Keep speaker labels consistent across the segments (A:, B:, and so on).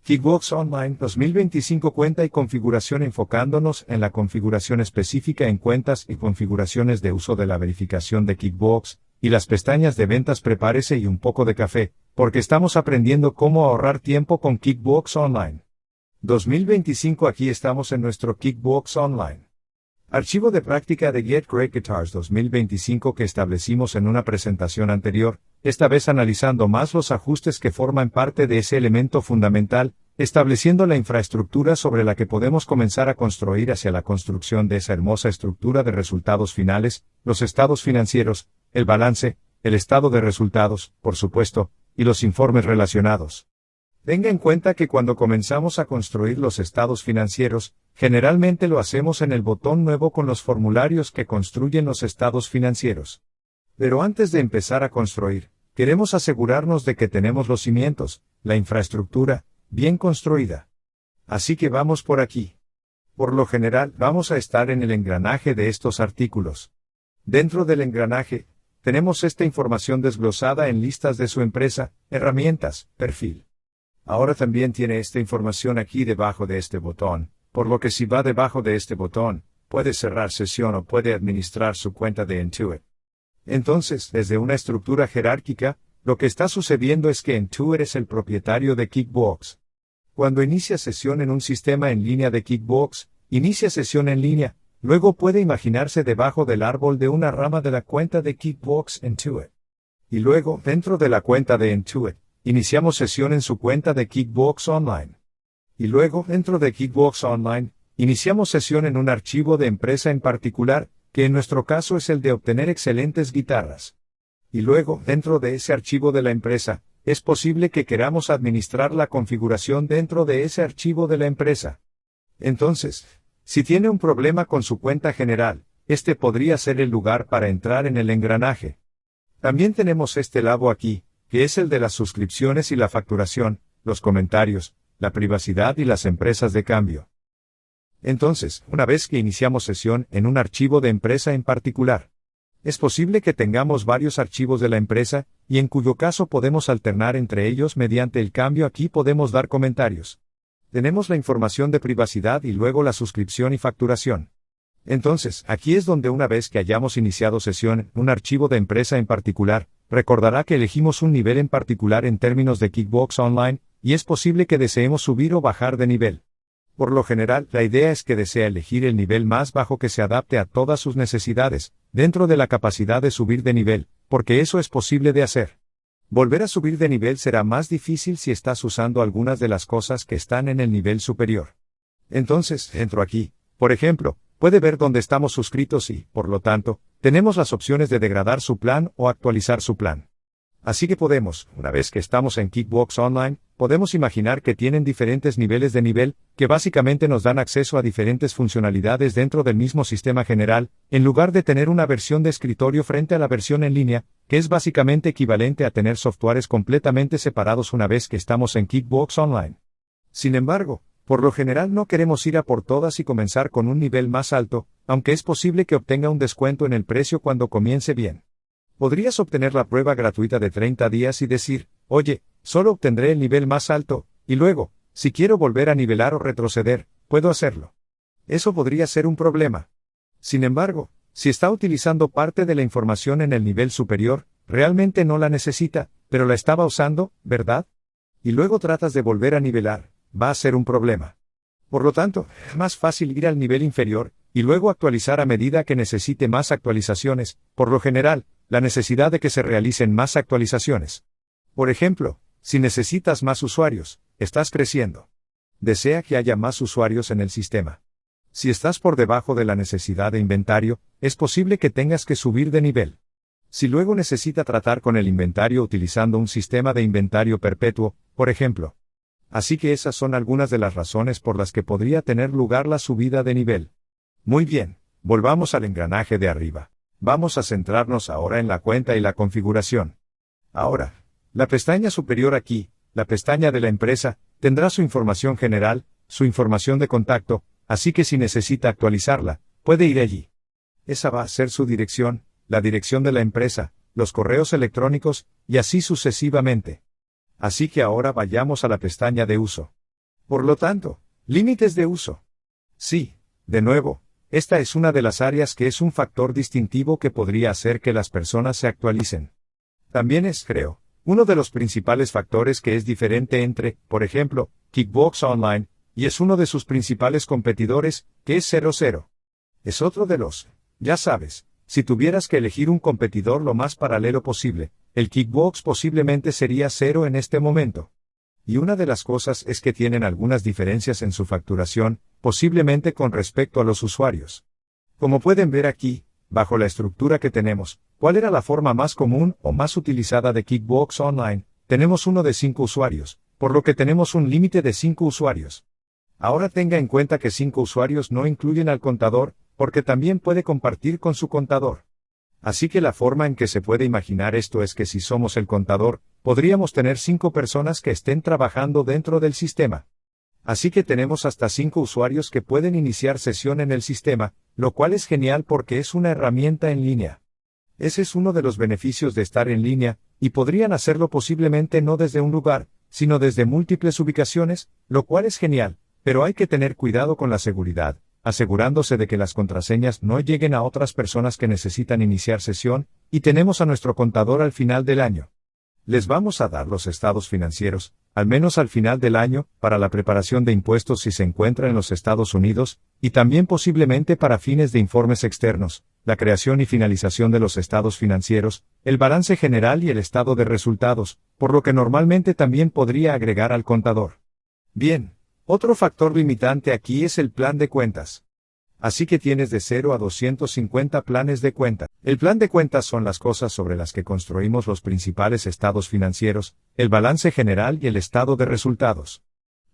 A: Kickbox Online 2025 cuenta y configuración enfocándonos en la configuración específica en cuentas y configuraciones de uso de la verificación de Kickbox, y las pestañas de ventas prepárese y un poco de café, porque estamos aprendiendo cómo ahorrar tiempo con Kickbox Online. 2025 Aquí estamos en nuestro Kickbox Online. Archivo de práctica de Get Great Guitars 2025 que establecimos en una presentación anterior, esta vez analizando más los ajustes que forman parte de ese elemento fundamental, estableciendo la infraestructura sobre la que podemos comenzar a construir hacia la construcción de esa hermosa estructura de resultados finales, los estados financieros, el balance, el estado de resultados, por supuesto, y los informes relacionados. Tenga en cuenta que cuando comenzamos a construir los estados financieros, generalmente lo hacemos en el botón nuevo con los formularios que construyen los estados financieros. Pero antes de empezar a construir, queremos asegurarnos de que tenemos los cimientos, la infraestructura, bien construida. Así que vamos por aquí. Por lo general, vamos a estar en el engranaje de estos artículos. Dentro del engranaje, tenemos esta información desglosada en listas de su empresa, herramientas, perfil. Ahora también tiene esta información aquí debajo de este botón, por lo que si va debajo de este botón, puede cerrar sesión o puede administrar su cuenta de Intuit. Entonces, desde una estructura jerárquica, lo que está sucediendo es que Intuit es el propietario de Kickbox. Cuando inicia sesión en un sistema en línea de Kickbox, inicia sesión en línea, luego puede imaginarse debajo del árbol de una rama de la cuenta de Kickbox Intuit. Y luego, dentro de la cuenta de Intuit, iniciamos sesión en su cuenta de Kickbox Online. Y luego, dentro de Kickbox Online, iniciamos sesión en un archivo de empresa en particular, que en nuestro caso es el de obtener excelentes guitarras. Y luego, dentro de ese archivo de la empresa, es posible que queramos administrar la configuración dentro de ese archivo de la empresa. Entonces, si tiene un problema con su cuenta general, este podría ser el lugar para entrar en el engranaje. También tenemos este lado aquí, que es el de las suscripciones y la facturación, los comentarios, la privacidad y las empresas de cambio. Entonces, una vez que iniciamos sesión en un archivo de empresa en particular, es posible que tengamos varios archivos de la empresa, y en cuyo caso podemos alternar entre ellos mediante el cambio. Aquí podemos dar comentarios. Tenemos la información de privacidad y luego la suscripción y facturación. Entonces, aquí es donde una vez que hayamos iniciado sesión en un archivo de empresa en particular, recordará que elegimos un nivel en particular en términos de Kickbox Online, y es posible que deseemos subir o bajar de nivel. Por lo general, la idea es que desea elegir el nivel más bajo que se adapte a todas sus necesidades, dentro de la capacidad de subir de nivel, porque eso es posible de hacer. Volver a subir de nivel será más difícil si estás usando algunas de las cosas que están en el nivel superior. Entonces, entro aquí, por ejemplo, puede ver dónde estamos suscritos y, por lo tanto, tenemos las opciones de degradar su plan o actualizar su plan. Así que podemos, una vez que estamos en Kickbox Online, podemos imaginar que tienen diferentes niveles de nivel, que básicamente nos dan acceso a diferentes funcionalidades dentro del mismo sistema general, en lugar de tener una versión de escritorio frente a la versión en línea, que es básicamente equivalente a tener softwares completamente separados una vez que estamos en Kickbox Online. Sin embargo, por lo general no queremos ir a por todas y comenzar con un nivel más alto, aunque es posible que obtenga un descuento en el precio cuando comience bien. Podrías obtener la prueba gratuita de 30 días y decir, oye, solo obtendré el nivel más alto, y luego, si quiero volver a nivelar o retroceder, puedo hacerlo. Eso podría ser un problema. Sin embargo, si está utilizando parte de la información en el nivel superior, realmente no la necesita, pero la estaba usando, ¿verdad? Y luego tratas de volver a nivelar, va a ser un problema. Por lo tanto, es más fácil ir al nivel inferior, y luego actualizar a medida que necesite más actualizaciones, por lo general, la necesidad de que se realicen más actualizaciones. Por ejemplo, si necesitas más usuarios, estás creciendo. Desea que haya más usuarios en el sistema. Si estás por debajo de la necesidad de inventario, es posible que tengas que subir de nivel. Si luego necesita tratar con el inventario utilizando un sistema de inventario perpetuo, por ejemplo. Así que esas son algunas de las razones por las que podría tener lugar la subida de nivel. Muy bien, volvamos al engranaje de arriba. Vamos a centrarnos ahora en la cuenta y la configuración. Ahora, la pestaña superior aquí, la pestaña de la empresa, tendrá su información general, su información de contacto, así que si necesita actualizarla, puede ir allí. Esa va a ser su dirección, la dirección de la empresa, los correos electrónicos, y así sucesivamente. Así que ahora vayamos a la pestaña de uso. Por lo tanto, límites de uso. Sí, de nuevo, esta es una de las áreas que es un factor distintivo que podría hacer que las personas se actualicen. También es, creo, uno de los principales factores que es diferente entre, por ejemplo, Kickbox Online, y es uno de sus principales competidores, que es 00. Es otro de los, ya sabes, si tuvieras que elegir un competidor lo más paralelo posible, el Kickbox posiblemente sería 0 en este momento. Y una de las cosas es que tienen algunas diferencias en su facturación, posiblemente con respecto a los usuarios. Como pueden ver aquí, bajo la estructura que tenemos, ¿cuál era la forma más común o más utilizada de Kickbox Online? Tenemos uno de 5 usuarios, por lo que tenemos un límite de 5 usuarios. Ahora tenga en cuenta que 5 usuarios no incluyen al contador, porque también puede compartir con su contador. Así que la forma en que se puede imaginar esto es que si somos el contador, podríamos tener 5 personas que estén trabajando dentro del sistema. Así que tenemos hasta 5 usuarios que pueden iniciar sesión en el sistema, lo cual es genial porque es una herramienta en línea. Ese es uno de los beneficios de estar en línea, y podrían hacerlo posiblemente no desde un lugar, sino desde múltiples ubicaciones, lo cual es genial, pero hay que tener cuidado con la seguridad, asegurándose de que las contraseñas no lleguen a otras personas que necesitan iniciar sesión, y tenemos a nuestro contador al final del año. Les vamos a dar los estados financieros, al menos al final del año, para la preparación de impuestos si se encuentra en los Estados Unidos, y también posiblemente para fines de informes externos, la creación y finalización de los estados financieros, el balance general y el estado de resultados, por lo que normalmente también podría agregar al contador. Bien, otro factor limitante aquí es el plan de cuentas. Así que tienes de 0 a 250 planes de cuenta. El plan de cuentas son las cosas sobre las que construimos los principales estados financieros, el balance general y el estado de resultados.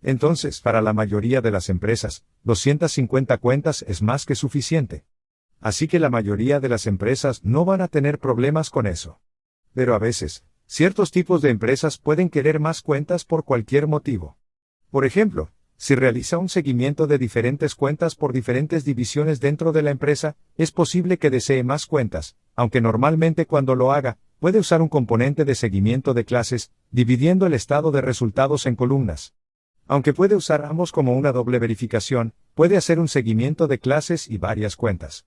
A: Entonces, para la mayoría de las empresas, 250 cuentas es más que suficiente. Así que la mayoría de las empresas no van a tener problemas con eso. Pero a veces, ciertos tipos de empresas pueden querer más cuentas por cualquier motivo. Por ejemplo, si realiza un seguimiento de diferentes cuentas por diferentes divisiones dentro de la empresa, es posible que desee más cuentas, aunque normalmente cuando lo haga, puede usar un componente de seguimiento de clases, dividiendo el estado de resultados en columnas. Aunque puede usar ambos como una doble verificación, puede hacer un seguimiento de clases y varias cuentas.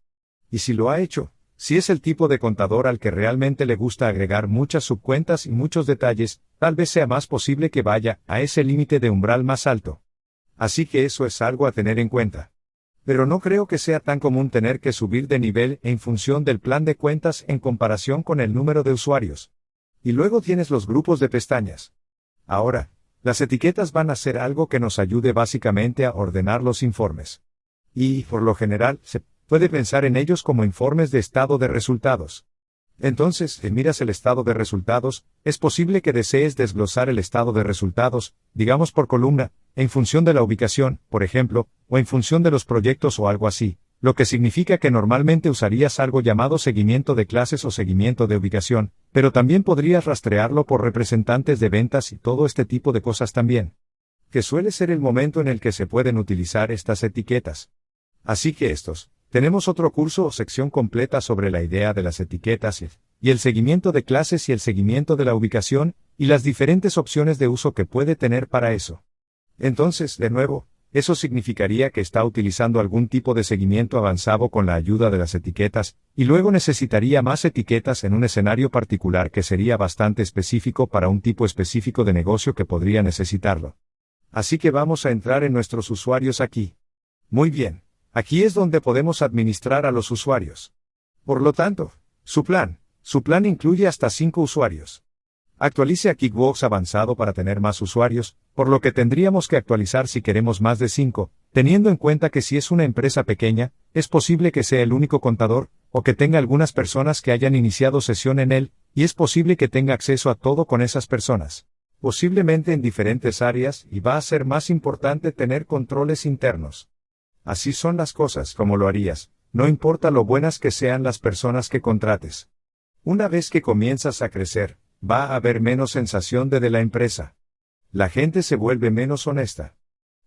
A: Y si lo ha hecho, si es el tipo de contador al que realmente le gusta agregar muchas subcuentas y muchos detalles, tal vez sea más posible que vaya a ese límite de umbral más alto. Así que eso es algo a tener en cuenta. Pero no creo que sea tan común tener que subir de nivel en función del plan de cuentas en comparación con el número de usuarios. Y luego tienes los grupos de pestañas. Ahora, las etiquetas van a ser algo que nos ayude básicamente a ordenar los informes. Y, por lo general, se puede pensar en ellos como informes de estado de resultados. Entonces, si miras el estado de resultados, es posible que desees desglosar el estado de resultados, digamos por columna, en función de la ubicación, por ejemplo, o en función de los proyectos o algo así, lo que significa que normalmente usarías algo llamado seguimiento de clases o seguimiento de ubicación, pero también podrías rastrearlo por representantes de ventas y todo este tipo de cosas también. Que suele ser el momento en el que se pueden utilizar estas etiquetas. Así que tenemos otro curso o sección completa sobre la idea de las etiquetas y el seguimiento de clases y el seguimiento de la ubicación, y las diferentes opciones de uso que puede tener para eso. Entonces, de nuevo, eso significaría que está utilizando algún tipo de seguimiento avanzado con la ayuda de las etiquetas, y luego necesitaría más etiquetas en un escenario particular que sería bastante específico para un tipo específico de negocio que podría necesitarlo. Así que vamos a entrar en nuestros usuarios aquí. Muy bien. Aquí es donde podemos administrar a los usuarios. Por lo tanto, su plan incluye hasta 5 usuarios. Actualice a Kickbox avanzado para tener más usuarios, por lo que tendríamos que actualizar si queremos más de 5, teniendo en cuenta que si es una empresa pequeña, es posible que sea el único contador, o que tenga algunas personas que hayan iniciado sesión en él, y es posible que tenga acceso a todo con esas personas. Posiblemente en diferentes áreas, y va a ser más importante tener controles internos. Así son las cosas como lo harías, no importa lo buenas que sean las personas que contrates. Una vez que comienzas a crecer, va a haber menos sensación de la empresa. La gente se vuelve menos honesta.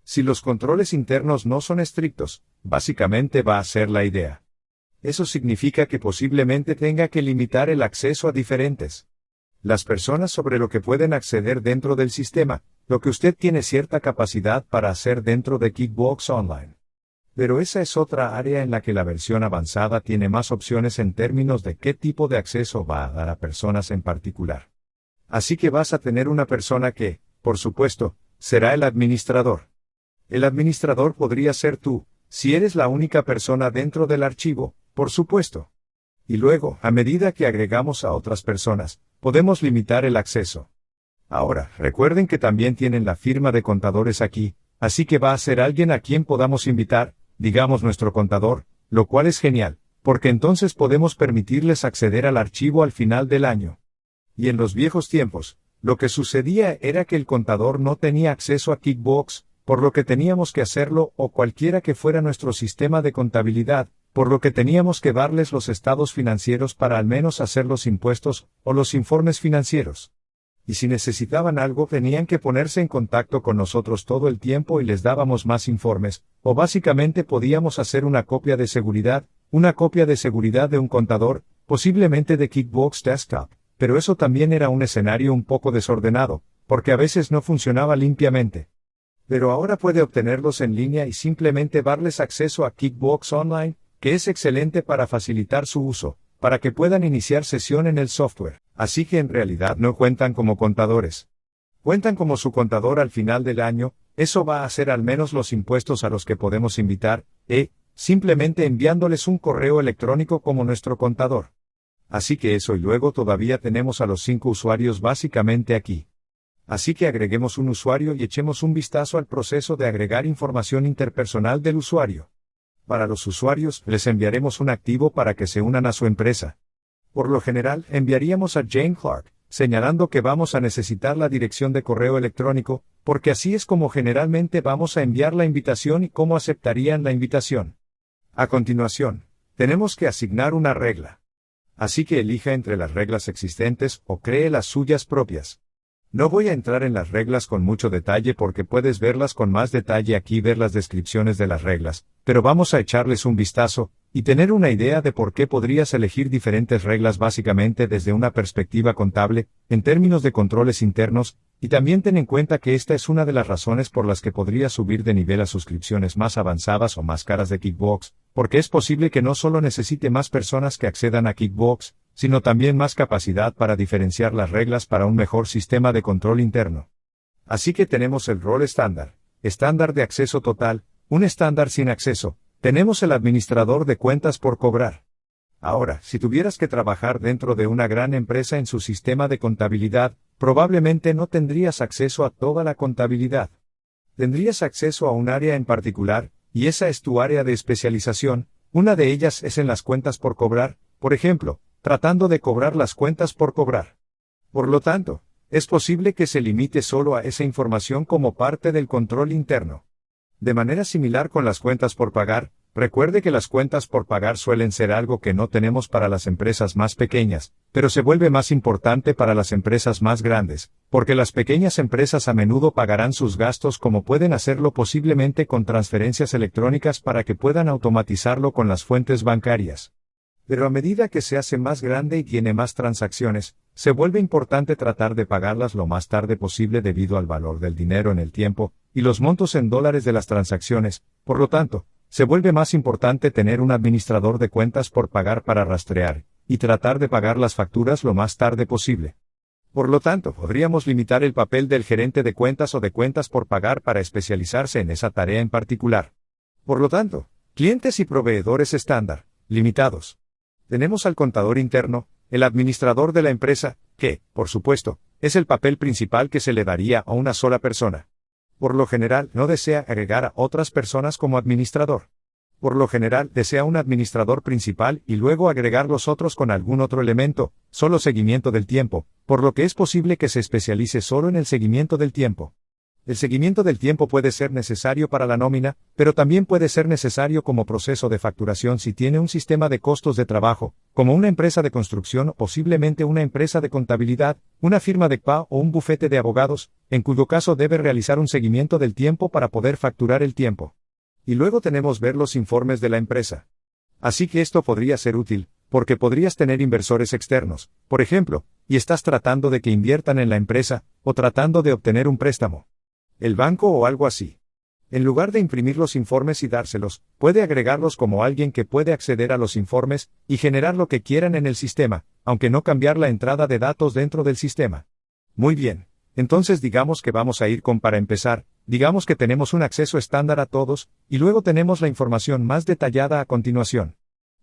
A: Si los controles internos no son estrictos, básicamente va a ser la idea. Eso significa que posiblemente tenga que limitar el acceso a diferentes. Las personas sobre lo que pueden acceder dentro del sistema, lo que usted tiene cierta capacidad para hacer dentro de QuickBooks Online. Pero esa es otra área en la que la versión avanzada tiene más opciones en términos de qué tipo de acceso va a dar a personas en particular. Así que vas a tener una persona que, por supuesto, será el administrador. El administrador podría ser tú, si eres la única persona dentro del archivo, por supuesto. Y luego, a medida que agregamos a otras personas, podemos limitar el acceso. Ahora, recuerden que también tienen la firma de contadores aquí, así que va a ser alguien a quien podamos invitar, digamos nuestro contador, lo cual es genial, porque entonces podemos permitirles acceder al archivo al final del año. Y en los viejos tiempos, lo que sucedía era que el contador no tenía acceso a QuickBooks, por lo que teníamos que hacerlo o cualquiera que fuera nuestro sistema de contabilidad, por lo que teníamos que darles los estados financieros para al menos hacer los impuestos o los informes financieros. Y si necesitaban algo tenían que ponerse en contacto con nosotros todo el tiempo y les dábamos más informes, o básicamente podíamos hacer una copia de seguridad de un contador, posiblemente de QuickBooks Desktop, pero eso también era un escenario un poco desordenado, porque a veces no funcionaba limpiamente. Pero ahora puede obtenerlos en línea y simplemente darles acceso a QuickBooks Online, que es excelente para facilitar su uso, para que puedan iniciar sesión en el software. Así que en realidad no cuentan como contadores. Cuentan como su contador al final del año, eso va a hacer al menos los impuestos a los que podemos invitar, simplemente enviándoles un correo electrónico como nuestro contador. Así que eso y luego todavía tenemos a los 5 usuarios básicamente aquí. Así que agreguemos un usuario y echemos un vistazo al proceso de agregar información interpersonal del usuario. Para los usuarios, les enviaremos un activo para que se unan a su empresa. Por lo general, enviaríamos a Jane Clark, señalando que vamos a necesitar la dirección de correo electrónico, porque así es como generalmente vamos a enviar la invitación y cómo aceptarían la invitación. A continuación, tenemos que asignar una regla. Así que elija entre las reglas existentes o cree las suyas propias. No voy a entrar en las reglas con mucho detalle porque puedes verlas con más detalle aquí, ver las descripciones de las reglas, pero vamos a echarles un vistazo, y tener una idea de por qué podrías elegir diferentes reglas básicamente desde una perspectiva contable, en términos de controles internos, y también ten en cuenta que esta es una de las razones por las que podrías subir de nivel a suscripciones más avanzadas o más caras de QuickBooks, porque es posible que no solo necesite más personas que accedan a QuickBooks, sino también más capacidad para diferenciar las reglas para un mejor sistema de control interno. Así que tenemos el rol estándar de acceso total, un estándar sin acceso, tenemos el administrador de cuentas por cobrar. Ahora, si tuvieras que trabajar dentro de una gran empresa en su sistema de contabilidad, probablemente no tendrías acceso a toda la contabilidad. Tendrías acceso a un área en particular, y esa es tu área de especialización, una de ellas es en las cuentas por cobrar, por ejemplo, tratando de cobrar las cuentas por cobrar. Por lo tanto, es posible que se limite solo a esa información como parte del control interno. De manera similar con las cuentas por pagar, recuerde que las cuentas por pagar suelen ser algo que no tenemos para las empresas más pequeñas, pero se vuelve más importante para las empresas más grandes, porque las pequeñas empresas a menudo pagarán sus gastos como pueden hacerlo posiblemente con transferencias electrónicas para que puedan automatizarlo con las fuentes bancarias. Pero a medida que se hace más grande y tiene más transacciones, se vuelve importante tratar de pagarlas lo más tarde posible debido al valor del dinero en el tiempo, y los montos en dólares de las transacciones. Por lo tanto, se vuelve más importante tener un administrador de cuentas por pagar para rastrear, y tratar de pagar las facturas lo más tarde posible. Por lo tanto, podríamos limitar el papel del gerente de cuentas o de cuentas por pagar para especializarse en esa tarea en particular. Por lo tanto, clientes y proveedores estándar, limitados. Tenemos al contador interno, el administrador de la empresa, que, por supuesto, es el papel principal que se le daría a una sola persona. Por lo general, no desea agregar a otras personas como administrador. Por lo general, desea un administrador principal y luego agregar los otros con algún otro elemento, solo seguimiento del tiempo, por lo que es posible que se especialice solo en el seguimiento del tiempo. El seguimiento del tiempo puede ser necesario para la nómina, pero también puede ser necesario como proceso de facturación si tiene un sistema de costos de trabajo, como una empresa de construcción o posiblemente una empresa de contabilidad, una firma de CPA o un bufete de abogados, en cuyo caso debe realizar un seguimiento del tiempo para poder facturar el tiempo. Y luego tenemos ver los informes de la empresa. Así que esto podría ser útil, porque podrías tener inversores externos, por ejemplo, y estás tratando de que inviertan en la empresa, o tratando de obtener un préstamo. El banco o algo así. En lugar de imprimir los informes y dárselos, puede agregarlos como alguien que puede acceder a los informes y generar lo que quieran en el sistema, aunque no cambiar la entrada de datos dentro del sistema. Muy bien. Entonces digamos que vamos a ir con para empezar, digamos que tenemos un acceso estándar a todos, y luego tenemos la información más detallada a continuación.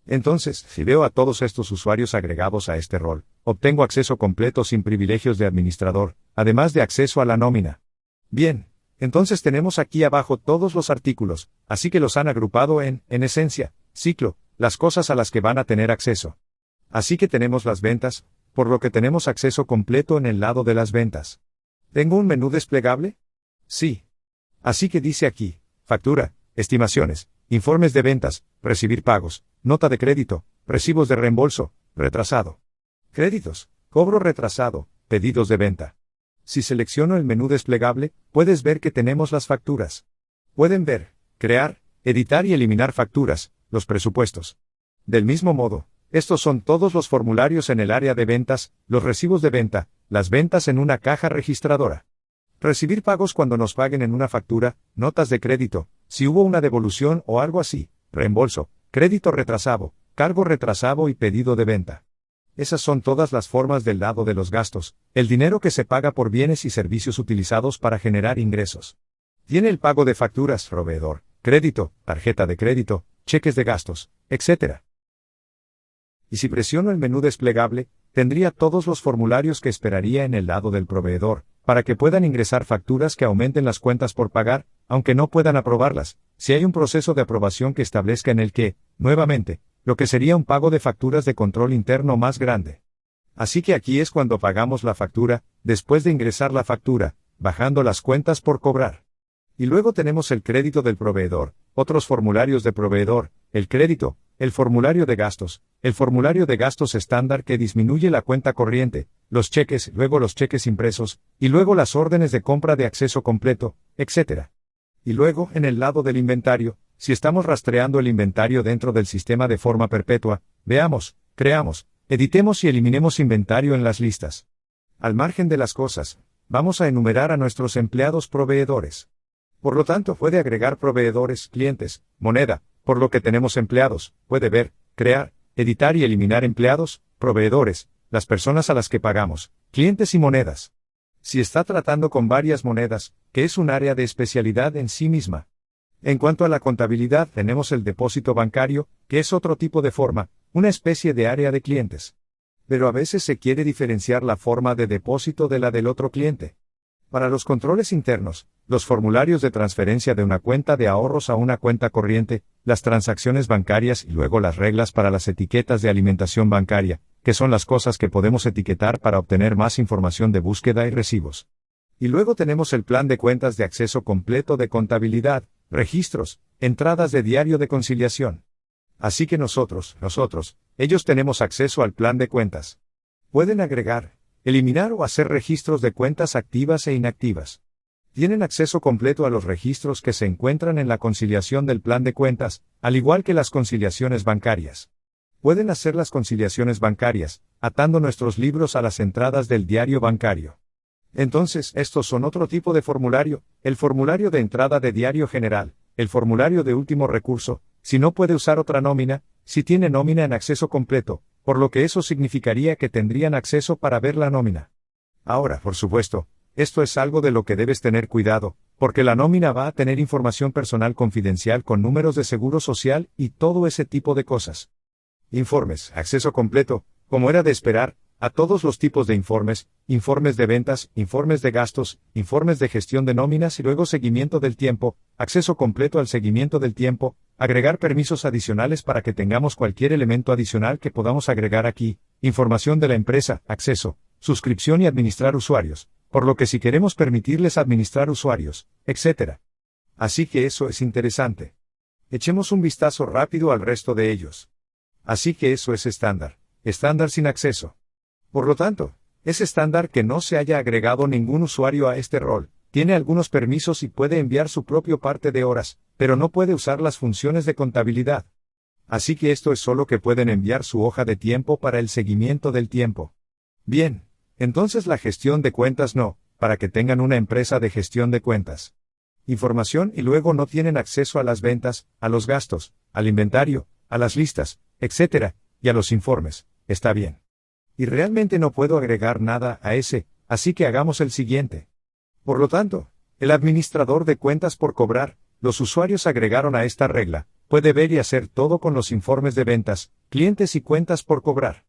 A: Entonces, si veo a todos estos usuarios agregados a este rol, obtengo acceso completo sin privilegios de administrador, además de acceso a la nómina. Bien. Entonces tenemos aquí abajo todos los artículos, así que los han agrupado en esencia, ciclo, las cosas a las que van a tener acceso. Así que tenemos las ventas, por lo que tenemos acceso completo en el lado de las ventas. ¿Tengo un menú desplegable? Sí. Así que dice aquí, factura, estimaciones, informes de ventas, recibir pagos, nota de crédito, recibos de reembolso, retrasado. Créditos, cobro retrasado, pedidos de venta. Si selecciono el menú desplegable, puedes ver que tenemos las facturas. Pueden ver, crear, editar y eliminar facturas, los presupuestos. Del mismo modo, estos son todos los formularios en el área de ventas, los recibos de venta, las ventas en una caja registradora. Recibir pagos cuando nos paguen en una factura, notas de crédito, si hubo una devolución o algo así, reembolso, crédito retrasado, cargo retrasado y pedido de venta. Esas son todas las formas del lado de los gastos, el dinero que se paga por bienes y servicios utilizados para generar ingresos. Tiene el pago de facturas, proveedor, crédito, tarjeta de crédito, cheques de gastos, etc. Y si presiono el menú desplegable, tendría todos los formularios que esperaría en el lado del proveedor, para que puedan ingresar facturas que aumenten las cuentas por pagar, aunque no puedan aprobarlas, si hay un proceso de aprobación que establezca en el que, nuevamente, lo que sería un pago de facturas de control interno más grande. Así que aquí es cuando pagamos la factura, después de ingresar la factura, bajando las cuentas por cobrar. Y luego tenemos el crédito del proveedor, otros formularios de proveedor, el crédito, el formulario de gastos estándar que disminuye la cuenta corriente, los cheques, luego los cheques impresos, y luego las órdenes de compra de acceso completo, etc. Y luego, en el lado del inventario, si estamos rastreando el inventario dentro del sistema de forma perpetua, veamos, creamos, editemos y eliminemos inventario en las listas. Al margen de las cosas, vamos a enumerar a nuestros empleados proveedores. Por lo tanto, puede agregar proveedores, clientes, moneda, por lo que tenemos empleados, puede ver, crear, editar y eliminar empleados, proveedores, las personas a las que pagamos, clientes y monedas. Si está tratando con varias monedas, que es un área de especialidad en sí misma. En cuanto a la contabilidad, tenemos el depósito bancario, que es otro tipo de forma, una especie de área de clientes. Pero a veces se quiere diferenciar la forma de depósito de la del otro cliente. Para los controles internos, los formularios de transferencia de una cuenta de ahorros a una cuenta corriente, las transacciones bancarias y luego las reglas para las etiquetas de alimentación bancaria, que son las cosas que podemos etiquetar para obtener más información de búsqueda y recibos. Y luego tenemos el plan de cuentas de acceso completo de contabilidad, registros, entradas de diario de conciliación. Así que ellos tenemos acceso al plan de cuentas. Pueden agregar, eliminar o hacer registros de cuentas activas e inactivas. Tienen acceso completo a los registros que se encuentran en la conciliación del plan de cuentas, al igual que las conciliaciones bancarias. Pueden hacer las conciliaciones bancarias, atando nuestros libros a las entradas del diario bancario. Entonces, estos son otro tipo de formulario, el formulario de entrada de diario general, el formulario de último recurso, si no puede usar otra nómina, si tiene nómina en acceso completo, por lo que eso significaría que tendrían acceso para ver la nómina. Ahora, por supuesto, esto es algo de lo que debes tener cuidado, porque la nómina va a tener información personal confidencial con números de seguro social y todo ese tipo de cosas. Informes, acceso completo, como era de esperar, a todos los tipos de informes, informes de ventas, informes de gastos, informes de gestión de nóminas y luego seguimiento del tiempo, acceso completo al seguimiento del tiempo, agregar permisos adicionales para que tengamos cualquier elemento adicional que podamos agregar aquí, información de la empresa, acceso, suscripción y administrar usuarios, por lo que si queremos permitirles administrar usuarios, etc. Así que eso es interesante. Echemos un vistazo rápido al resto de ellos. Así que eso es estándar, estándar sin acceso. Por lo tanto, es estándar que no se haya agregado ningún usuario a este rol, tiene algunos permisos y puede enviar su propio parte de horas, pero no puede usar las funciones de contabilidad. Así que esto es solo que pueden enviar su hoja de tiempo para el seguimiento del tiempo. Bien, entonces la gestión de cuentas no, para que tengan una empresa de gestión de cuentas. Información y luego no tienen acceso a las ventas, a los gastos, al inventario, a las listas, etc., y a los informes. Está bien. Y realmente no puedo agregar nada a ese, así que hagamos el siguiente. Por lo tanto, el administrador de cuentas por cobrar, los usuarios agregaron a esta regla, puede ver y hacer todo con los informes de ventas, clientes y cuentas por cobrar.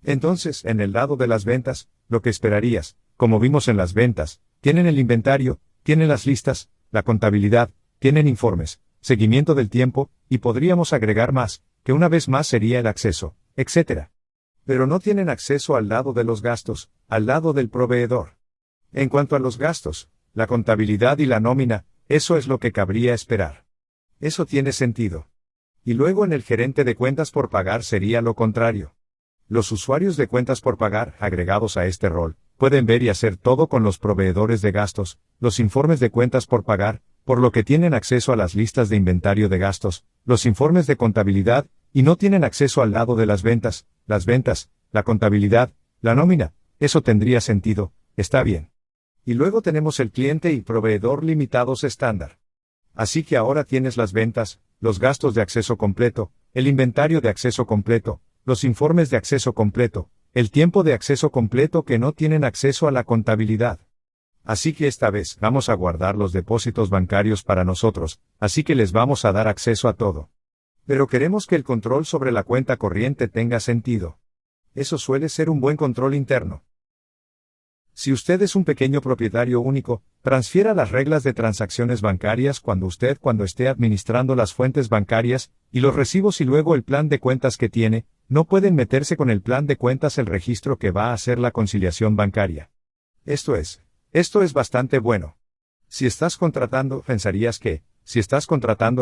A: Entonces, en el lado de las ventas, lo que esperarías, como vimos en las ventas, tienen el inventario, tienen las listas, la contabilidad, tienen informes, seguimiento del tiempo, y podríamos agregar más, que una vez más sería el acceso, etc. Pero no tienen acceso al lado de los gastos, al lado del proveedor. En cuanto a los gastos, la contabilidad y la nómina, eso es lo que cabría esperar. Eso tiene sentido. Y luego en el gerente de cuentas por pagar sería lo contrario. Los usuarios de cuentas por pagar, agregados a este rol, pueden ver y hacer todo con los proveedores de gastos, los informes de cuentas por pagar, por lo que tienen acceso a las listas de inventario de gastos, los informes de contabilidad, y no tienen acceso al lado de las ventas, la contabilidad, la nómina. Eso tendría sentido, está bien. Y luego tenemos el cliente y proveedor limitados estándar. Así que ahora tienes las ventas, los gastos de acceso completo, el inventario de acceso completo, los informes de acceso completo, el tiempo de acceso completo que no tienen acceso a la contabilidad. Así que esta vez vamos a guardar los depósitos bancarios para nosotros, así que les vamos a dar acceso a todo. Pero queremos que el control sobre la cuenta corriente tenga sentido. Eso suele ser un buen control interno. Si usted es un pequeño propietario único, transfiera las reglas de transacciones bancarias cuando esté administrando las fuentes bancarias, y los recibos y luego el plan de cuentas que tiene, no pueden meterse con el plan de cuentas el registro que va a hacer la conciliación bancaria. Esto es bastante bueno. Si estás contratando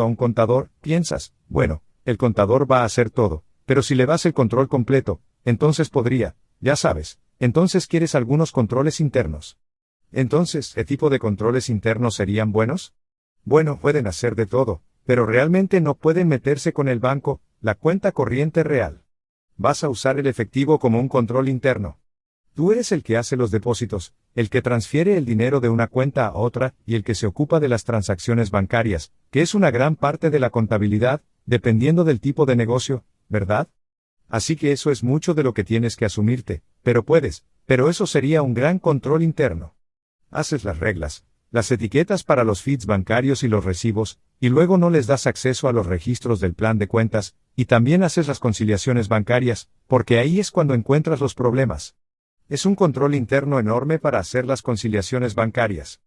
A: a un contador, piensas, bueno, el contador va a hacer todo, pero si le das el control completo, entonces podría, ya sabes. Entonces quieres algunos controles internos. Entonces, ¿qué tipo de controles internos serían buenos? Bueno, pueden hacer de todo, pero realmente no pueden meterse con el banco, la cuenta corriente real. Vas a usar el efectivo como un control interno. Tú eres el que hace los depósitos, el que transfiere el dinero de una cuenta a otra, y el que se ocupa de las transacciones bancarias, que es una gran parte de la contabilidad, dependiendo del tipo de negocio, ¿verdad? Así que eso es mucho de lo que tienes que asumirte, pero eso sería un gran control interno. Haces las reglas, las etiquetas para los feeds bancarios y los recibos, y luego no les das acceso a los registros del plan de cuentas, y también haces las conciliaciones bancarias, porque ahí es cuando encuentras los problemas. Es un control interno enorme para hacer las conciliaciones bancarias.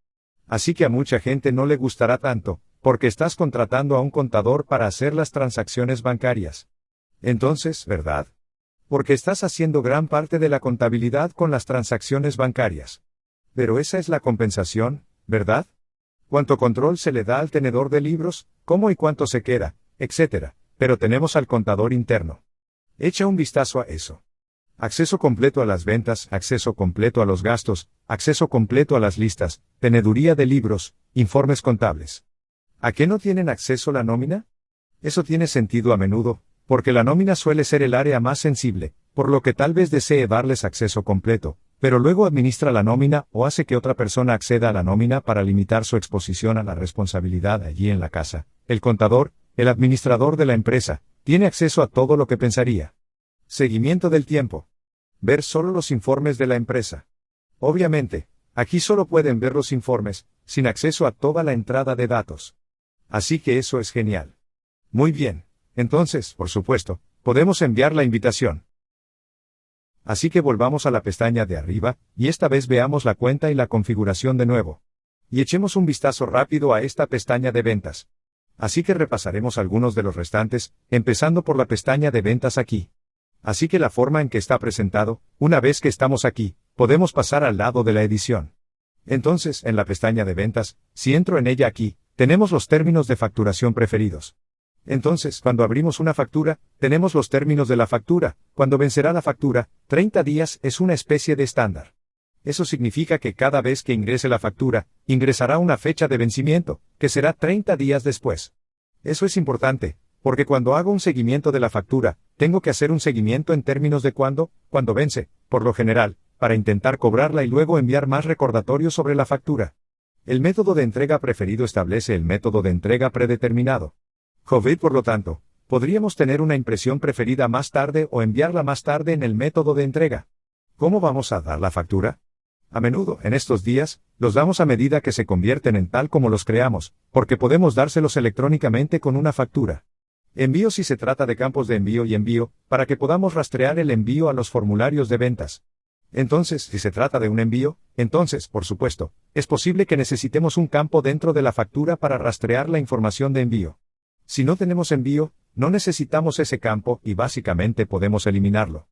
A: Así que a mucha gente no le gustará tanto, porque estás contratando a un contador para hacer las transacciones bancarias. Entonces, ¿verdad? Porque estás haciendo gran parte de la contabilidad con las transacciones bancarias. Pero esa es la compensación, ¿verdad? ¿Cuánto control se le da al tenedor de libros, cómo y cuánto se queda, etcétera? Pero tenemos al contador interno. Echa un vistazo a eso. Acceso completo a las ventas, acceso completo a los gastos, acceso completo a las listas, teneduría de libros, informes contables. ¿A qué no tienen acceso la nómina? Eso tiene sentido a menudo, porque la nómina suele ser el área más sensible, por lo que tal vez desee darles acceso completo, pero luego administra la nómina o hace que otra persona acceda a la nómina para limitar su exposición a la responsabilidad allí en la casa. El contador, el administrador de la empresa, tiene acceso a todo lo que pensaría. Seguimiento del tiempo. Ver solo los informes de la empresa. Obviamente, aquí solo pueden ver los informes, sin acceso a toda la entrada de datos. Así que eso es genial. Muy bien. Entonces, por supuesto, podemos enviar la invitación. Así que volvamos a la pestaña de arriba, y esta vez veamos la cuenta y la configuración de nuevo. Y echemos un vistazo rápido a esta pestaña de ventas. Así que repasaremos algunos de los restantes, empezando por la pestaña de ventas aquí. Así que la forma en que está presentado, una vez que estamos aquí, podemos pasar al lado de la edición. Entonces, en la pestaña de ventas, si entro en ella aquí, tenemos los términos de facturación preferidos. Entonces, cuando abrimos una factura, tenemos los términos de la factura. Cuando vencerá la factura, 30 días es una especie de estándar. Eso significa que cada vez que ingrese la factura, ingresará una fecha de vencimiento, que será 30 días después. Eso es importante, porque cuando hago un seguimiento de la factura, tengo que hacer un seguimiento en términos de cuándo vence. Por lo general, para intentar cobrarla y luego enviar más recordatorios sobre la factura. El método de entrega preferido establece el método de entrega predeterminado. Por lo tanto, podríamos tener una impresión preferida más tarde o enviarla más tarde en el método de entrega. ¿Cómo vamos a dar la factura? A menudo, en estos días, los damos a medida que se convierten en tal como los creamos, porque podemos dárselos electrónicamente con una factura. Envío si se trata de campos de envío y envío, para que podamos rastrear el envío a los formularios de ventas. Entonces, si se trata de un envío, entonces, por supuesto, es posible que necesitemos un campo dentro de la factura para rastrear la información de envío. Si no tenemos envío, no necesitamos ese campo y básicamente podemos eliminarlo.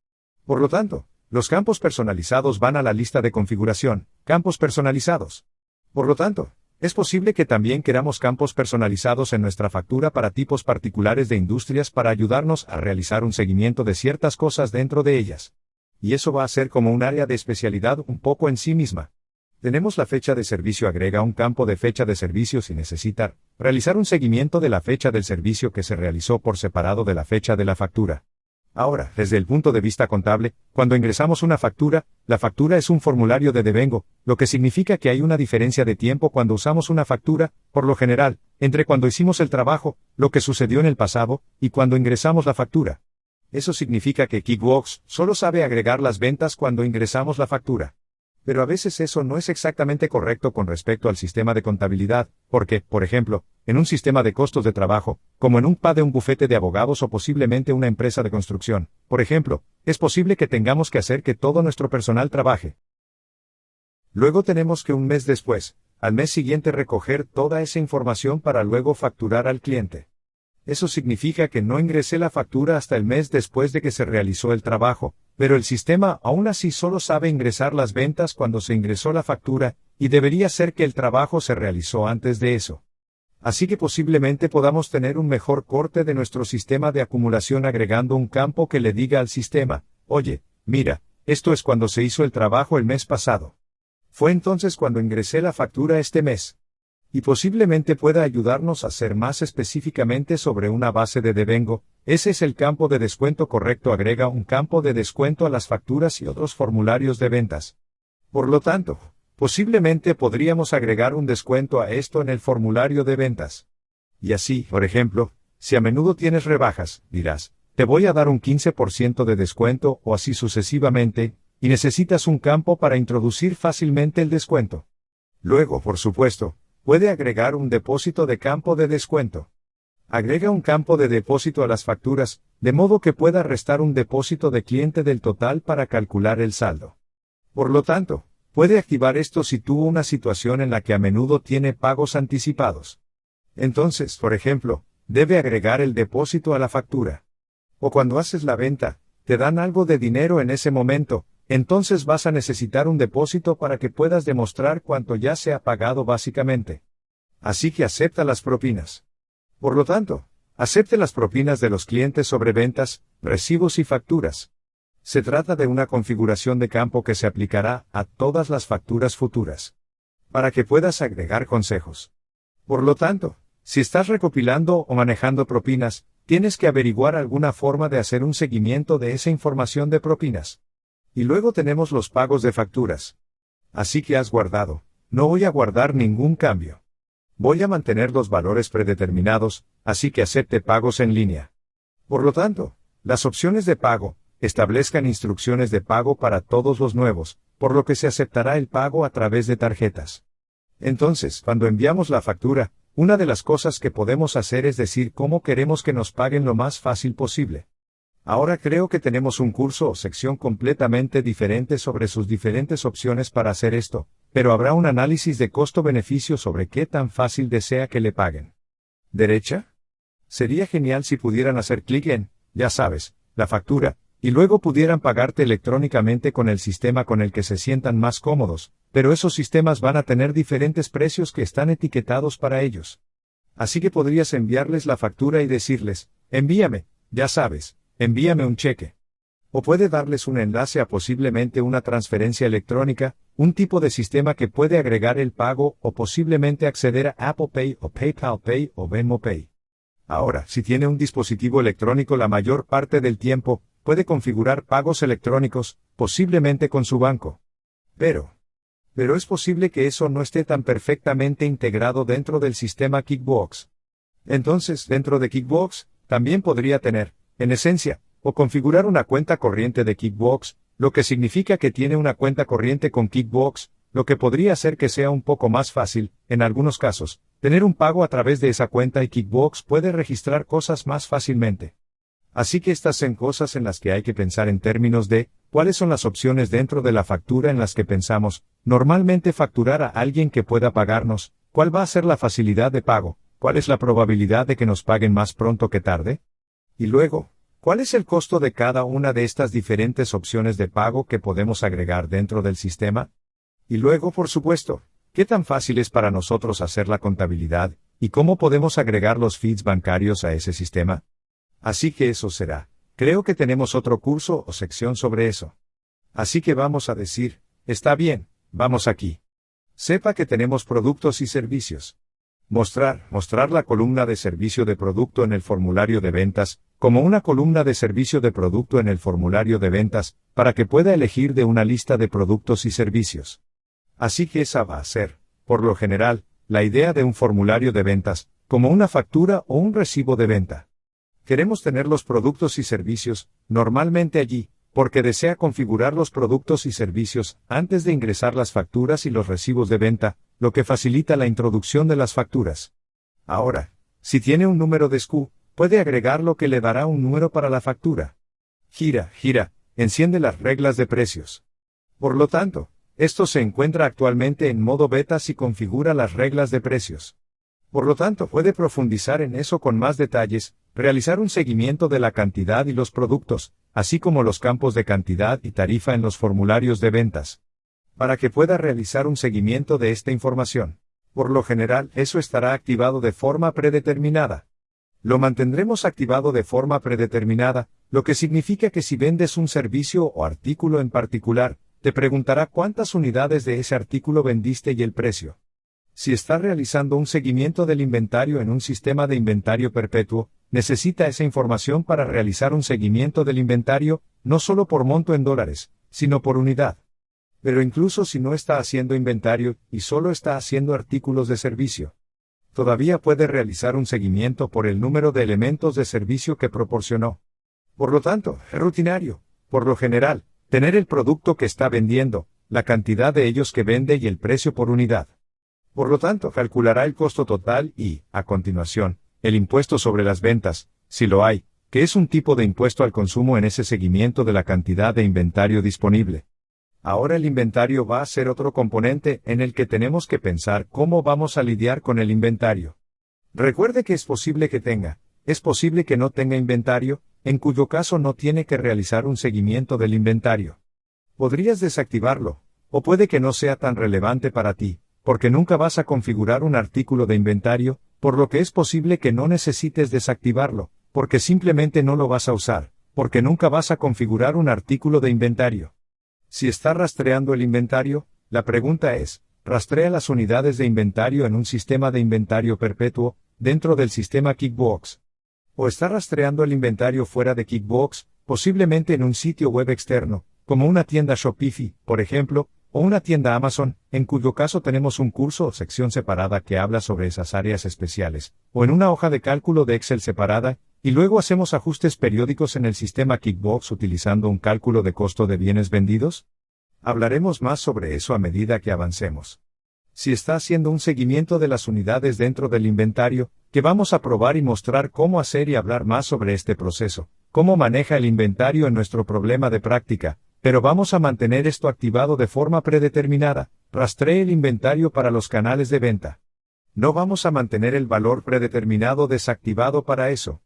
A: Por lo tanto, los campos personalizados van a la lista de configuración, campos personalizados. Por lo tanto, es posible que también queramos campos personalizados en nuestra factura para tipos particulares de industrias para ayudarnos a realizar un seguimiento de ciertas cosas dentro de ellas. Y eso va a ser como un área de especialidad un poco en sí misma. Tenemos la fecha de servicio, agrega un campo de fecha de servicio sin necesitar realizar un seguimiento de la fecha del servicio que se realizó por separado de la fecha de la factura. Ahora, desde el punto de vista contable, cuando ingresamos una factura, la factura es un formulario de devengo, lo que significa que hay una diferencia de tiempo cuando usamos una factura, por lo general, entre cuando hicimos el trabajo, lo que sucedió en el pasado, y cuando ingresamos la factura. Eso significa que QuickBooks solo sabe agregar las ventas cuando ingresamos la factura. Pero a veces eso no es exactamente correcto con respecto al sistema de contabilidad, porque, por ejemplo, en un sistema de costos de trabajo, como en un PA de un bufete de abogados o posiblemente una empresa de construcción, por ejemplo, es posible que tengamos que hacer que todo nuestro personal trabaje. Luego tenemos que un mes después, al mes siguiente recoger toda esa información para luego facturar al cliente. Eso significa que no ingresé la factura hasta el mes después de que se realizó el trabajo, pero el sistema aún así solo sabe ingresar las ventas cuando se ingresó la factura, y debería ser que el trabajo se realizó antes de eso. Así que posiblemente podamos tener un mejor corte de nuestro sistema de acumulación agregando un campo que le diga al sistema, oye, mira, esto es cuando se hizo el trabajo el mes pasado. Fue entonces cuando ingresé la factura este mes. Y posiblemente pueda ayudarnos a hacer más específicamente sobre una base de devengo. Ese es el campo de descuento correcto. Agrega un campo de descuento a las facturas y otros formularios de ventas. Por lo tanto, posiblemente podríamos agregar un descuento a esto en el formulario de ventas. Y así, por ejemplo, si a menudo tienes rebajas, dirás, te voy a dar un 15% de descuento o así sucesivamente, y necesitas un campo para introducir fácilmente el descuento. Luego, por supuesto, puede agregar un depósito de campo de descuento. Agrega un campo de depósito a las facturas, de modo que pueda restar un depósito de cliente del total para calcular el saldo. Por lo tanto, puede activar esto si tuvo una situación en la que a menudo tiene pagos anticipados. Entonces, por ejemplo, debe agregar el depósito a la factura. O cuando haces la venta, te dan algo de dinero en ese momento, entonces vas a necesitar un depósito para que puedas demostrar cuánto ya se ha pagado básicamente. Así que acepta las propinas. Por lo tanto, acepte las propinas de los clientes sobre ventas, recibos y facturas. Se trata de una configuración de campo que se aplicará a todas las facturas futuras. Para que puedas agregar consejos. Por lo tanto, si estás recopilando o manejando propinas, tienes que averiguar alguna forma de hacer un seguimiento de esa información de propinas. Y luego tenemos los pagos de facturas. Así que has guardado. No voy a guardar ningún cambio. Voy a mantener los valores predeterminados, así que acepte pagos en línea. Por lo tanto, las opciones de pago, establezcan instrucciones de pago para todos los nuevos, por lo que se aceptará el pago a través de tarjetas. Entonces, cuando enviamos la factura, una de las cosas que podemos hacer es decir cómo queremos que nos paguen lo más fácil posible. Ahora creo que tenemos un curso o sección completamente diferente sobre sus diferentes opciones para hacer esto, pero habrá un análisis de costo-beneficio sobre qué tan fácil desea que le paguen. ¿Derecha? Sería genial si pudieran hacer clic en, ya sabes, la factura, y luego pudieran pagarte electrónicamente con el sistema con el que se sientan más cómodos, pero esos sistemas van a tener diferentes precios que están etiquetados para ellos. Así que podrías enviarles la factura y decirles, envíame, ya sabes, envíame un cheque. O puede darles un enlace a posiblemente una transferencia electrónica, un tipo de sistema que puede agregar el pago o posiblemente acceder a Apple Pay o PayPal Pay o Venmo Pay. Ahora, si tiene un dispositivo electrónico la mayor parte del tiempo, puede configurar pagos electrónicos, posiblemente con su banco. Pero es posible que eso no esté tan perfectamente integrado dentro del sistema Kickbox. Entonces, dentro de Kickbox, también podría tener, en esencia, o configurar una cuenta corriente de Kickbox, lo que significa que tiene una cuenta corriente con Kickbox, lo que podría hacer que sea un poco más fácil, en algunos casos, tener un pago a través de esa cuenta y Kickbox puede registrar cosas más fácilmente. Así que estas son cosas en las que hay que pensar en términos de, ¿cuáles son las opciones dentro de la factura en las que pensamos, normalmente facturar a alguien que pueda pagarnos? ¿Cuál va a ser la facilidad de pago? ¿Cuál es la probabilidad de que nos paguen más pronto que tarde? Y luego, ¿cuál es el costo de cada una de estas diferentes opciones de pago que podemos agregar dentro del sistema? Y luego, por supuesto, ¿qué tan fácil es para nosotros hacer la contabilidad, y cómo podemos agregar los feeds bancarios a ese sistema? Así que eso será. Creo que tenemos otro curso o sección sobre eso. Así que vamos a decir, está bien, vamos aquí. Sepa que tenemos productos y servicios. Mostrar la columna de servicio de producto en el formulario de ventas, como una columna de servicio de producto en el formulario de ventas, para que pueda elegir de una lista de productos y servicios. Así que esa va a ser, por lo general, la idea de un formulario de ventas, como una factura o un recibo de venta. Queremos tener los productos y servicios, normalmente allí, porque desea configurar los productos y servicios antes de ingresar las facturas y los recibos de venta, lo que facilita la introducción de las facturas. Ahora, si tiene un número de SKU, puede agregar lo que le dará un número para la factura. Gira, enciende las reglas de precios. Por lo tanto, esto se encuentra actualmente en modo beta si configura las reglas de precios. Por lo tanto, puede profundizar en eso con más detalles, realizar un seguimiento de la cantidad y los productos, así como los campos de cantidad y tarifa en los formularios de ventas. Para que pueda realizar un seguimiento de esta información. Por lo general, eso estará activado de forma predeterminada. Lo mantendremos activado de forma predeterminada, lo que significa que si vendes un servicio o artículo en particular, te preguntará cuántas unidades de ese artículo vendiste y el precio. Si está realizando un seguimiento del inventario en un sistema de inventario perpetuo, necesita esa información para realizar un seguimiento del inventario, no solo por monto en dólares, sino por unidad. Pero incluso si no está haciendo inventario, y solo está haciendo artículos de servicio, todavía puede realizar un seguimiento por el número de elementos de servicio que proporcionó. Por lo tanto, es rutinario, por lo general, tener el producto que está vendiendo, la cantidad de ellos que vende y el precio por unidad. Por lo tanto, calculará el costo total y, a continuación, el impuesto sobre las ventas, si lo hay, que es un tipo de impuesto al consumo en ese seguimiento de la cantidad de inventario disponible. Ahora el inventario va a ser otro componente en el que tenemos que pensar cómo vamos a lidiar con el inventario. Recuerde que es posible que tenga, es posible que no tenga inventario, en cuyo caso no tiene que realizar un seguimiento del inventario. Podrías desactivarlo, o puede que no sea tan relevante para ti, porque nunca vas a configurar un artículo de inventario, por lo que es posible que no necesites desactivarlo, porque simplemente no lo vas a usar, porque nunca vas a configurar un artículo de inventario. Si está rastreando el inventario, la pregunta es, ¿rastrea las unidades de inventario en un sistema de inventario perpetuo, dentro del sistema Kickbox? ¿O está rastreando el inventario fuera de Kickbox, posiblemente en un sitio web externo, como una tienda Shopify, por ejemplo, o una tienda Amazon, en cuyo caso tenemos un curso o sección separada que habla sobre esas áreas especiales, o en una hoja de cálculo de Excel separada, y luego hacemos ajustes periódicos en el sistema Kickbox utilizando un cálculo de costo de bienes vendidos? Hablaremos más sobre eso a medida que avancemos. Si está haciendo un seguimiento de las unidades dentro del inventario, que vamos a probar y mostrar cómo hacer y hablar más sobre este proceso, cómo maneja el inventario en nuestro problema de práctica, pero vamos a mantener esto activado de forma predeterminada, rastree el inventario para los canales de venta. No vamos a mantener el valor predeterminado desactivado para eso.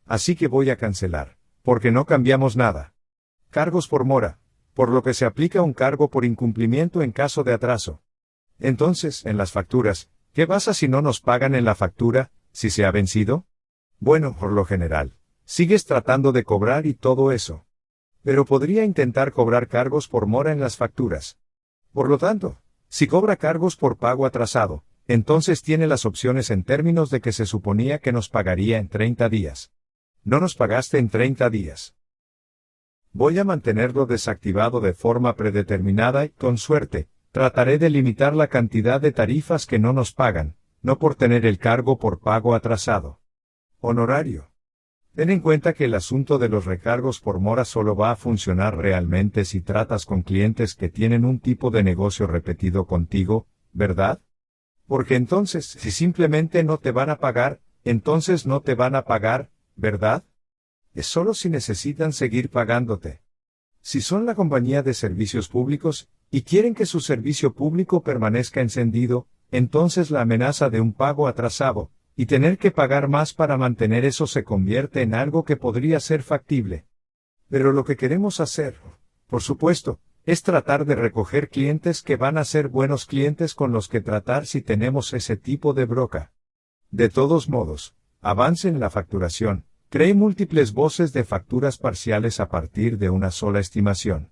A: Así que voy a cancelar, porque no cambiamos nada. Cargos por mora, por lo que se aplica un cargo por incumplimiento en caso de atraso. Entonces, en las facturas, ¿qué pasa si no nos pagan en la factura, si se ha vencido? Bueno, por lo general, sigues tratando de cobrar y todo eso. Pero podría intentar cobrar cargos por mora en las facturas. Por lo tanto, si cobra cargos por pago atrasado, entonces tiene las opciones en términos de que se suponía que nos pagaría en 30 días. No nos pagaste en 30 días. Voy a mantenerlo desactivado de forma predeterminada y, con suerte, trataré de limitar la cantidad de tarifas que no nos pagan, no por tener el cargo por pago atrasado. Honorario. Ten en cuenta que el asunto de los recargos por mora solo va a funcionar realmente si tratas con clientes que tienen un tipo de negocio repetido contigo, ¿verdad? Porque entonces, si simplemente no te van a pagar, entonces no te van a pagar, ¿verdad? Es solo si necesitan seguir pagándote. Si son la compañía de servicios públicos, y quieren que su servicio público permanezca encendido, entonces la amenaza de un pago atrasado, y tener que pagar más para mantener eso se convierte en algo que podría ser factible. Pero lo que queremos hacer, por supuesto, es tratar de recoger clientes que van a ser buenos clientes con los que tratar si tenemos ese tipo de broca. De todos modos, avance en la facturación, cree múltiples voces de facturas parciales a partir de una sola estimación.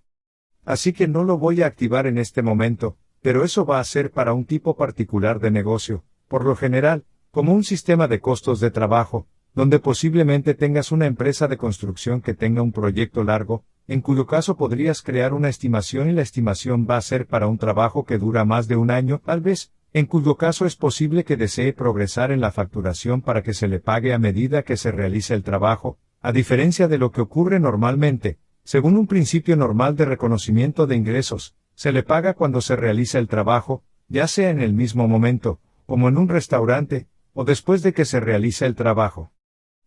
A: Así que no lo voy a activar en este momento, pero eso va a ser para un tipo particular de negocio, por lo general, como un sistema de costos de trabajo, donde posiblemente tengas una empresa de construcción que tenga un proyecto largo, en cuyo caso podrías crear una estimación y la estimación va a ser para un trabajo que dura más de un año, tal vez, en cuyo caso es posible que desee progresar en la facturación para que se le pague a medida que se realice el trabajo, a diferencia de lo que ocurre normalmente, según un principio normal de reconocimiento de ingresos, se le paga cuando se realiza el trabajo, ya sea en el mismo momento, como en un restaurante, o después de que se realice el trabajo.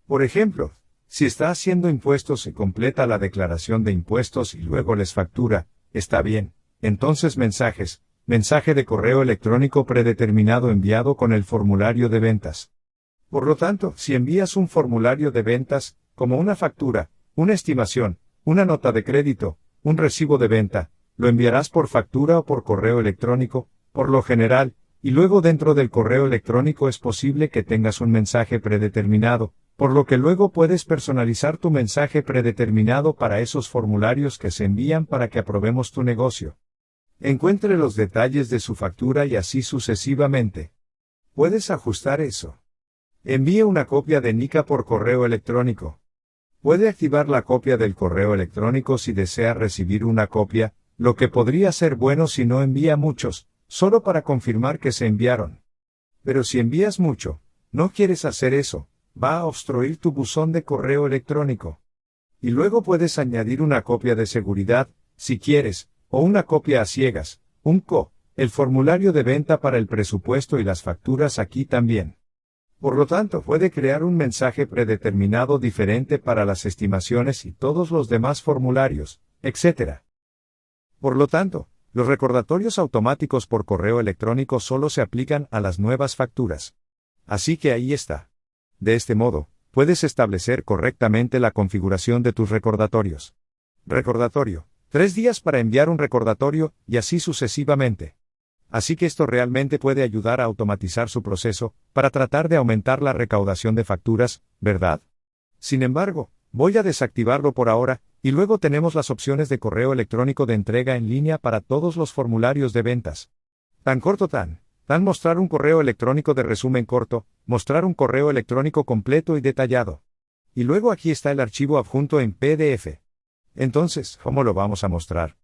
A: Por ejemplo, si está haciendo impuestos y completa la declaración de impuestos y luego les factura, está bien, entonces mensaje de correo electrónico predeterminado enviado con el formulario de ventas. Por lo tanto, si envías un formulario de ventas, como una factura, una estimación, una nota de crédito, un recibo de venta, lo enviarás por factura o por correo electrónico, por lo general, y luego dentro del correo electrónico es posible que tengas un mensaje predeterminado, por lo que luego puedes personalizar tu mensaje predeterminado para esos formularios que se envían para que aprobemos tu negocio. Encuentre los detalles de su factura y así sucesivamente. Puedes ajustar eso. Envíe una copia de NICA por correo electrónico. Puede activar la copia del correo electrónico si desea recibir una copia, lo que podría ser bueno si no envía muchos, solo para confirmar que se enviaron. Pero si envías mucho, no quieres hacer eso, va a obstruir tu buzón de correo electrónico. Y luego puedes añadir una copia de seguridad, si quieres, o una copia a ciegas, el formulario de venta para el presupuesto y las facturas aquí también. Por lo tanto, puede crear un mensaje predeterminado diferente para las estimaciones y todos los demás formularios, etc. Por lo tanto, los recordatorios automáticos por correo electrónico solo se aplican a las nuevas facturas. Así que ahí está. De este modo, puedes establecer correctamente la configuración de tus recordatorios. Recordatorio. 3 días para enviar un recordatorio, y así sucesivamente. Así que esto realmente puede ayudar a automatizar su proceso, para tratar de aumentar la recaudación de facturas, ¿verdad? Sin embargo, voy a desactivarlo por ahora, y luego tenemos las opciones de correo electrónico de entrega en línea para todos los formularios de ventas. Tan corto tan mostrar un correo electrónico de resumen corto, mostrar un correo electrónico completo y detallado. Y luego aquí está el archivo adjunto en PDF. Entonces, ¿cómo lo vamos a mostrar?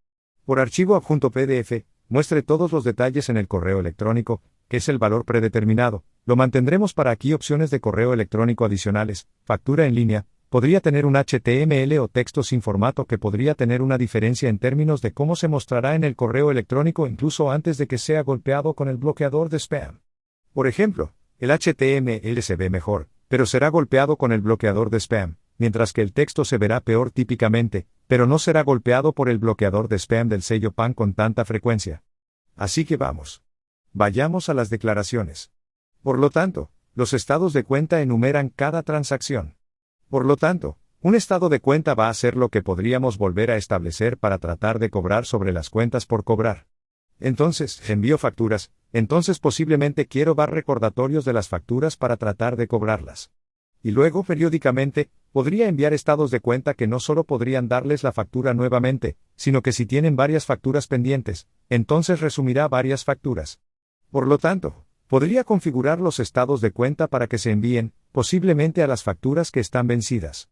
A: Por archivo adjunto PDF, muestre todos los detalles en el correo electrónico, que es el valor predeterminado. Lo mantendremos para aquí opciones de correo electrónico adicionales, factura en línea, podría tener un HTML o texto sin formato que podría tener una diferencia en términos de cómo se mostrará en el correo electrónico incluso antes de que sea golpeado con el bloqueador de spam. Por ejemplo, el HTML se ve mejor, pero será golpeado con el bloqueador de spam, mientras que el texto se verá peor típicamente, pero no será golpeado por el bloqueador de spam del sello PAN con tanta frecuencia. Así que vayamos a las declaraciones. Por lo tanto, los estados de cuenta enumeran cada transacción. Por lo tanto, un estado de cuenta va a ser lo que podríamos volver a establecer para tratar de cobrar sobre las cuentas por cobrar. Entonces, envío facturas, entonces posiblemente quiero dar recordatorios de las facturas para tratar de cobrarlas. Y luego, periódicamente, podría enviar estados de cuenta que no solo podrían darles la factura nuevamente, sino que si tienen varias facturas pendientes, entonces resumirá varias facturas. Por lo tanto, podría configurar los estados de cuenta para que se envíen, posiblemente a las facturas que están vencidas.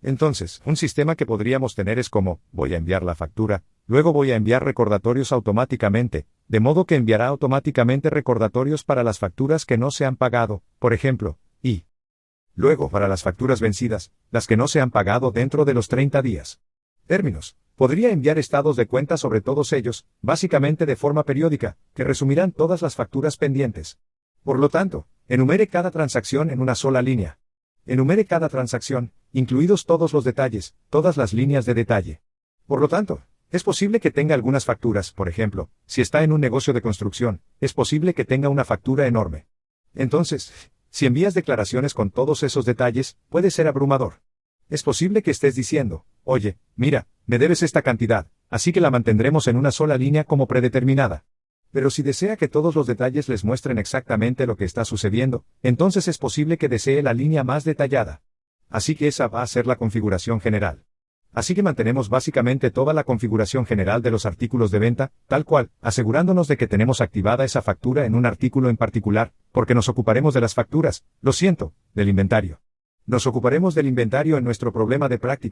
A: Entonces, un sistema que podríamos tener es como, voy a enviar la factura, luego voy a enviar recordatorios automáticamente, de modo que enviará automáticamente recordatorios para las facturas que no se han pagado, por ejemplo, y luego para las facturas vencidas, las que no se han pagado dentro de los 30 días. Términos. Podría enviar estados de cuenta sobre todos ellos, básicamente de forma periódica, que resumirán todas las facturas pendientes. Por lo tanto, enumere cada transacción en una sola línea. Enumere cada transacción, incluidos todos los detalles, todas las líneas de detalle. Por lo tanto, es posible que tenga algunas facturas, por ejemplo, si está en un negocio de construcción, es posible que tenga una factura enorme. Entonces, si envías declaraciones con todos esos detalles, puede ser abrumador. Es posible que estés diciendo, oye, mira, me debes esta cantidad, así que la mantendremos en una sola línea como predeterminada. Pero si desea que todos los detalles les muestren exactamente lo que está sucediendo, entonces es posible que desee la línea más detallada. Así que esa va a ser la configuración general. Así que mantenemos básicamente toda la configuración general de los artículos de venta, tal cual, asegurándonos de que tenemos activada esa factura en un artículo en particular, porque nos ocuparemos de las facturas, del inventario. Nos ocuparemos del inventario en nuestro problema de práctica.